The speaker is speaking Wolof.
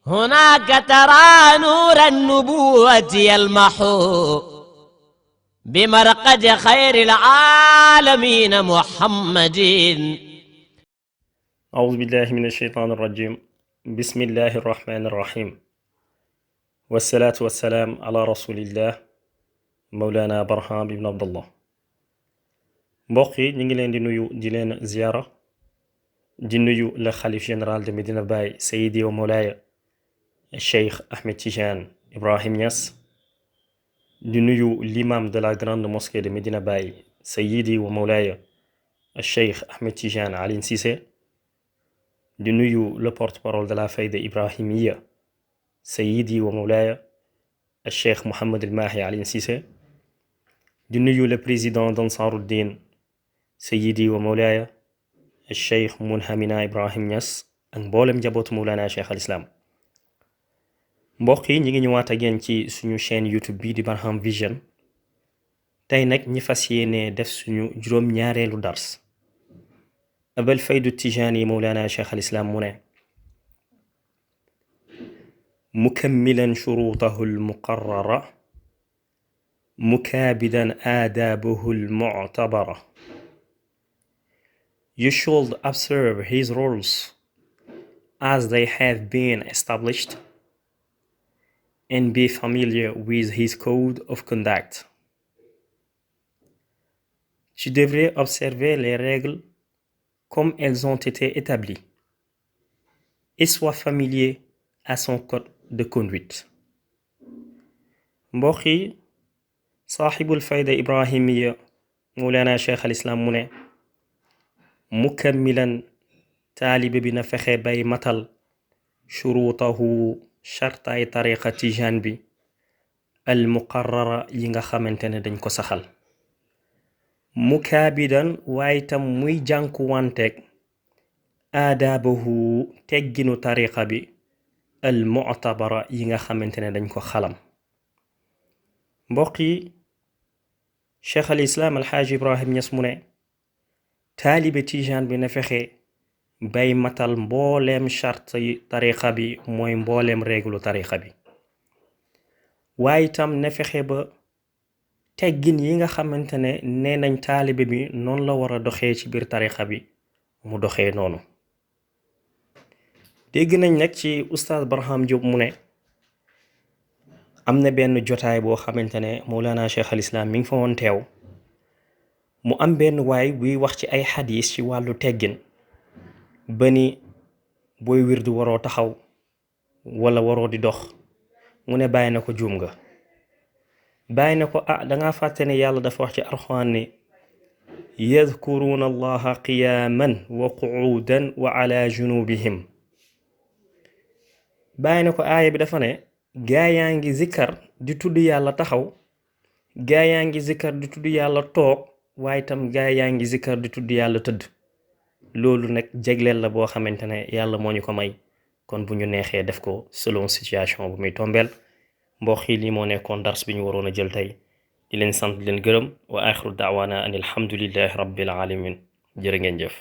هناك ترى نور النبوة يلمح بمرقد خير العالمين محمد. أعوذ بالله من الشيطان الرجيم. بسم الله الرحمن الرحيم، والصلاة والسلام على رسول الله مولانا برهام بن عبد الله. mbokk yi ñu ngi leen di nuyu di leen ziyaara di nuyu le xalif général de Medina Baye Seydi wa Mawlaaya Cheikh Ahmed Tidiane Ibrahim Niass, di nuyu l'imam de la grande mosquée de Medina Baye Seydi wa Mawlaaya Cheikh Ahmed Tidiane Alioune Cissé, di nuyu le porte-parole de la Fayda Ibrahimiya Seydi wa Mawlaaya Cheikh Mohammed El Mahi Alioune Cissé, di nuyu le président d'Ansaruddin Seydi wa Mawlaaya Cheikh Munhamina Ibrahim Niass ak mboolem njabootu Mawlana Cheikh al Islam. mbokk yi ñi ngi ñëwaat ak yéen ci suñu chaîne YouTube bi di Barham Vision. tey nag ñi fas yéene def suñu juróom-ñaareelu dars. abal faydu tijaani Mawlana Cheikh al Islam mu ne mukammilan shurutahu al-muqarrara mukaabidan aadabahu al-mu'tabara. You should observe his rules as they have been established and be familiar with his code of conduct. Tu devrais observer les règles comme elles ont été établies et sois familier à son code de conduite. mbokk yi saaxibul fayda ibrahimiya Mawlana Cheikh al Islam mu ne mukammilan taalibe bi na fexe bay matal shuruutahu shartaay tariqa tijaan bi al muqarrara yi nga xamante ne dañ ko saxal. mukaabidan waaye tam muy jànku wanteeg aadaabahu tegginu tariqa bi al mu'tabara yi nga xamante ne dañ ko xalam. mbokk yi Cheikh al Islam alxaaji Ibrahim Niass mu ne taalibe tijaan bi na fexe bay matal mbooleem charte yi tariqa bi mooy mbooleem réglu tariqa bi, waaye itam na fexe ba teggin yi nga xamante ne nee nañ taalibe bi noonu la war a doxee ci biir tariqa bi mu doxee noonu. dégg nañ nag ci oustaz Barham Diop mu ne am na benn jotaay boo xamante ne Mawlana Cheikh al Islam mi ngi fa woon teew, mu am benn waay buy wax ci ay xadiis ci wàllu teggin ba ni booy wirdu waroo taxaw wala waroo di dox. mu ne bàyyi na ko juum nga. bàyyi na ko danga fàtte ne yàlla dafa wax ci alxuraan ni yadkuruuna allaha qiyaaman wa qu'uudan wa ala junubihim. bàyyi na ko aaya bi dafa ne gaa yaa ngi zikkar di tudd yàlla taxaw, gaa yaa ngi zikkar di tudd yàlla toog, waaye tam gaa yaa ngi zikkar di tudd yàlla tëdd. loolu nag jegleel la boo xamante ne yàlla moo ñu ko may, kon bu ñu neexee def ko selon situation bu muy tombeel. mbokk yi lii moo nekkoon dars bi ñu waroon a jël tey. di leen sant di leen gërëm wa axiru daawaana an alhamdulillahi rabbil alamin. jërë ngeen jëf.